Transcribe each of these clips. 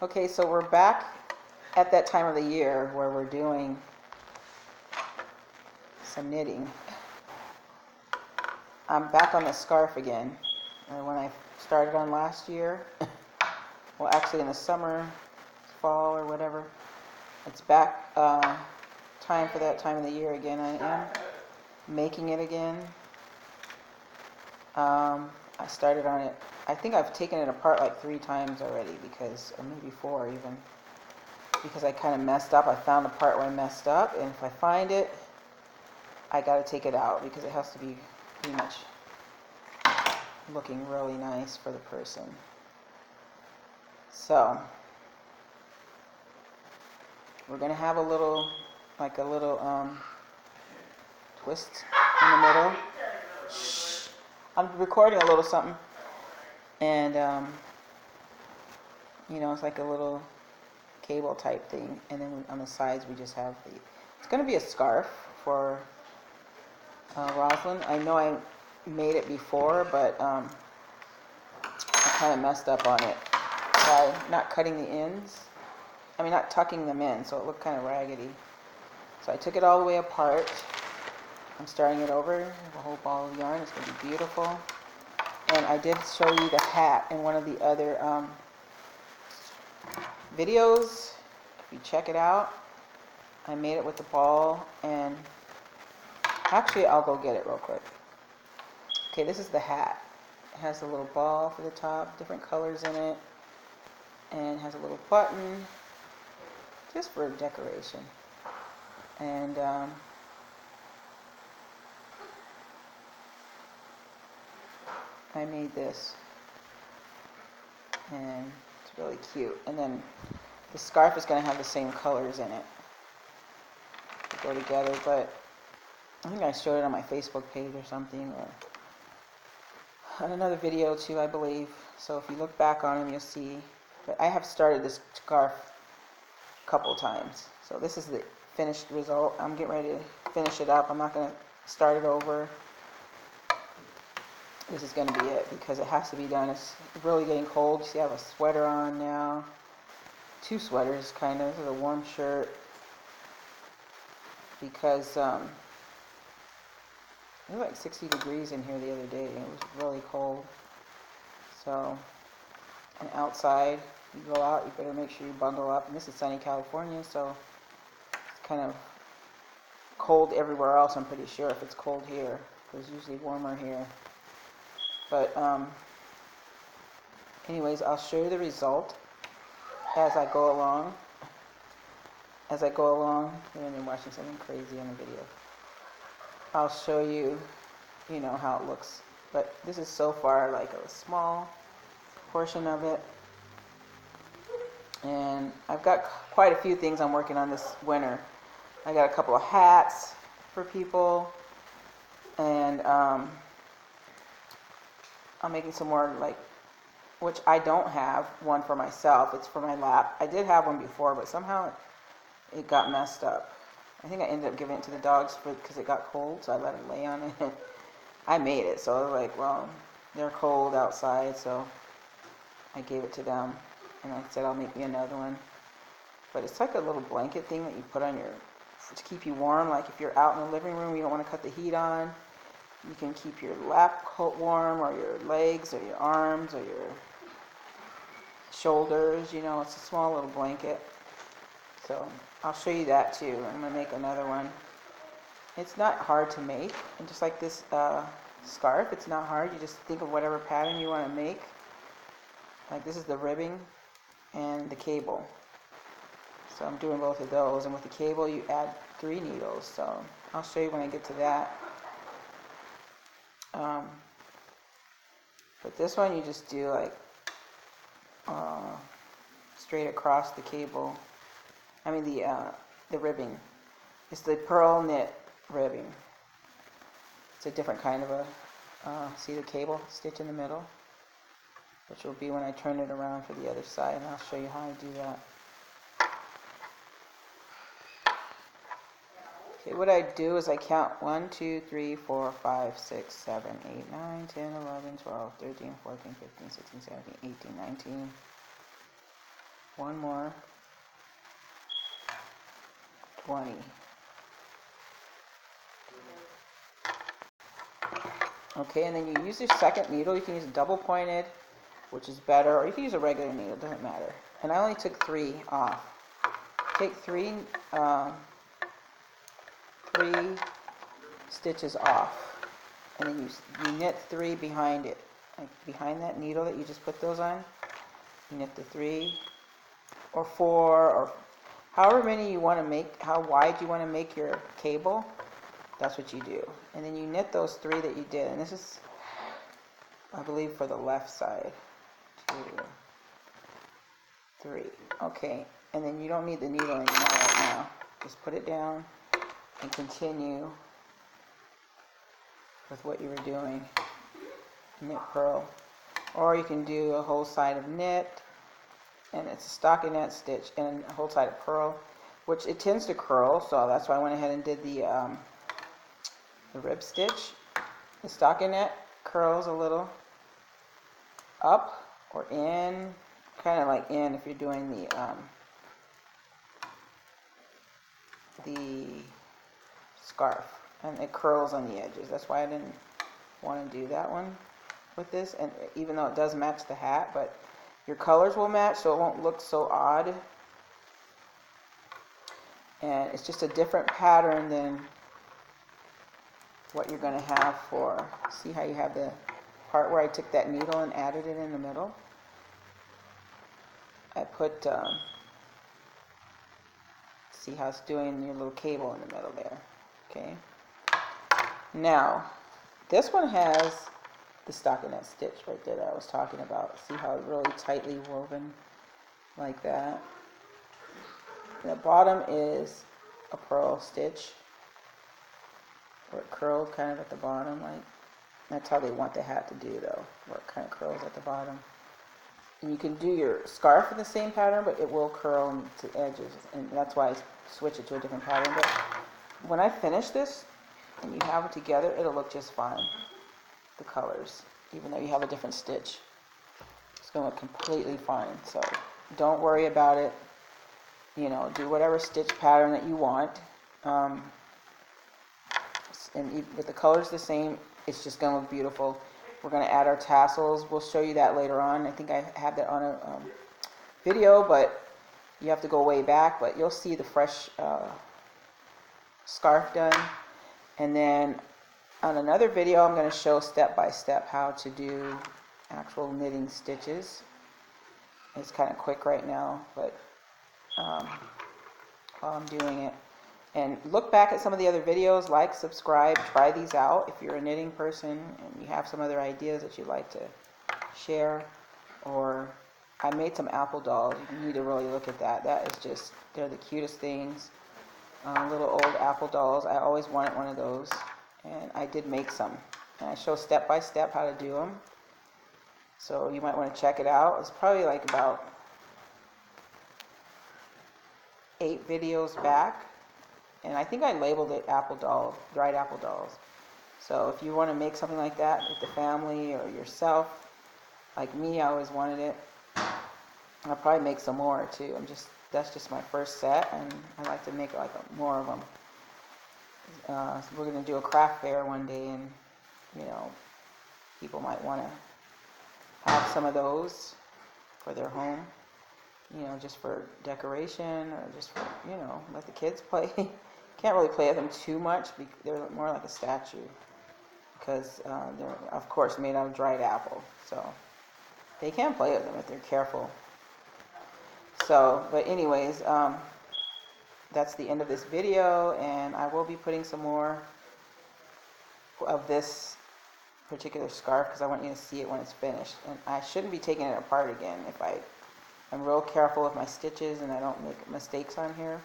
Okay, so we're back at that time of the year where we're doing some knitting. I'm back on the scarf again. When I started on last year, well, actually in the summer, fall or whatever, it's back time for that time of the year again. I am making it again. I started on it. I think I've taken it apart like 3 times already because, or maybe 4 even, because I kind of messed up. I found a part where I messed up, and if I find it, I got to take it out because it has to be pretty much looking really nice for the person. So we're going to have a little twist in the middle. I'm recording a little something, and it's like a little cable type thing, and then on the sides we just have it's going to be a scarf for Rosalind. I know I made it before, but I kind of messed up on it by not cutting the ends. Not tucking them in, so it looked kind of raggedy. So I took it all the way apart. I'm starting it over, a whole ball of yarn. It's going to be beautiful. And I did show you the hat in one of the other videos. If you check it out, I made it with the ball, and actually I'll go get it real quick. Okay, this is the hat. It has a little ball for the top, different colors in it, and it has a little button just for decoration. And I made this, and it's really cute. And then the scarf is going to have the same colors in it to go together, but I think I showed it on my Facebook page or something, or on another video too, I believe. So if you look back on them, you'll see. But I have started this scarf a couple times. So this is the finished result. I'm getting ready to finish it up. I'm not going to start it over. This is going to be it because it has to be done. It's really getting cold. You see I have a sweater on now. 2 sweaters, kind of. This is a warm shirt because it was like 60 degrees in here the other day. It was really cold. So, and outside, you go out, you better make sure you bundle up. And this is sunny California, so it's kind of cold everywhere else, I'm pretty sure, if it's cold here. It's usually warmer here. But anyways, I'll show you the result as I go along. And I'm watching something crazy on the video. I'll show you, how it looks. But this is so far like a small portion of it. And I've got quite a few things I'm working on this winter. I got a couple of hats for people, and I'm making some more, which I don't have one for myself. It's for my lap. I did have one before, but somehow it got messed up. I think I ended up giving it to the dogs because it got cold, so I let it lay on it. I made it, so I was like, well, they're cold outside, so I gave it to them. And I said, I'll make me another one. But it's like a little blanket thing that you put on to keep you warm. Like if you're out in the living room, you don't want to cut the heat on. You can keep your lap warm, or your legs, or your arms, or your shoulders. It's a small little blanket. So I'll show you that too. I'm going to make another one. It's not hard to make. And just like this scarf, it's not hard. You just think of whatever pattern you want to make. Like this is the ribbing and the cable. So I'm doing both of those. And with the cable, you add 3 needles. So I'll show you when I get to that. But this one you just do like straight across the cable. The ribbing. It's the pearl knit ribbing. It's a different kind of see the cable stitch in the middle, which will be when I turn it around for the other side, and I'll show you how I do that. Okay, what I do is I count 1, 2, 3, 4, 5, 6, 7, 8, 9, 10, 11, 12, 13, 14, 15, 16, 17, 18, 19. one more, 20. Okay, and then you use your second needle. You can use a double pointed, which is better, or you can use a regular needle, doesn't matter. And I only took 3 off. Take 3 stitches off, and then you knit 3 behind it, like behind that needle that you just put those on. You knit the 3 or 4 or however many you want to make, how wide you want to make your cable. That's what you do. And then you knit those 3 that you did. And this is, I believe, for the left side. 2, 3. Okay. And then you don't need the needle anymore right now. Just put it down and continue with what you were doing. Knit, purl. Or you can do a whole side of knit, and it's a stockinette stitch, and a whole side of purl, which it tends to curl, so that's why I went ahead and did the rib stitch. The stockinette curls a little up or in, kind of like in if you're doing the scarf, and it curls on the edges. That's why I didn't want to do that one with this, and even though it does match the hat, but your colors will match, so it won't look so odd. And it's just a different pattern than what you're going to have for, see how you have the part where I took that needle and added it in the middle? I put, see how it's doing your little cable in the middle there, okay? Now, this one has the stockinette stitch right there that I was talking about. See how it's really tightly woven like that? The bottom is a purl stitch, where it curled kind of at the bottom, like that's how they want the hat to do though, where it kind of curls at the bottom. And you can do your scarf in the same pattern, but it will curl to edges, and that's why I switch it to a different pattern. But when I finish this and you have it together, it'll look just fine, the colors, even though you have a different stitch. It's going to look completely fine, so don't worry about it. You know, do whatever stitch pattern that you want. And with the colors the same, it's just going to look beautiful. We're going to add our tassels. We'll show you that later on. I think I have that on a video, but you have to go way back. But you'll see the fresh scarf done. And then on another video, I'm going to show step by step how to do actual knitting stitches. It's kind of quick right now, but while I'm doing it. And look back at some of the other videos, like, subscribe, try these out if you're a knitting person and you have some other ideas that you'd like to share. Or I made some apple dolls. You need to really look at that. That is just, they're the cutest things. Little old apple dolls. I always wanted one of those, and I did make some. And I show step by step how to do them. So you might want to check it out. It's probably like about 8 videos back. And I think I labeled it apple doll, dried apple dolls. So if you want to make something like that with the family or yourself, like me, I always wanted it. I'll probably make some more too. That's just my first set, and I like to make like more of them. So we're going to do a craft fair one day, and you know, people might want to have some of those for their home. You know, just for decoration, or just for, you know, let the kids play. Can't really play with them too much. They're more like a statue, because they're, of course, made out of dried apple. So they can play with them if they're careful. So, but anyways, that's the end of this video, and I will be putting some more of this particular scarf because I want you to see it when it's finished. And I shouldn't be taking it apart again. I'm real careful with my stitches and I don't make mistakes on here,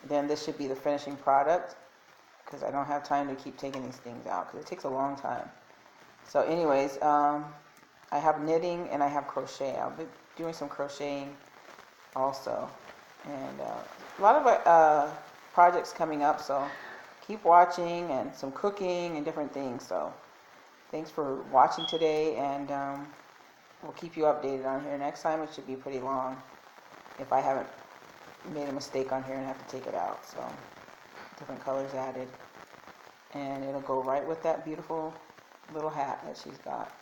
then this should be the finishing product, because I don't have time to keep taking these things out because it takes a long time. So anyways, I have knitting and I have crochet. I'll be doing some crocheting also, and a lot of projects coming up, so keep watching, and some cooking and different things. So thanks for watching today, and we'll keep you updated on here. Next time it should be pretty long. if I haven't made a mistake on here and have to take it out. So different colors added, and it'll go right with that beautiful little hat that she's got.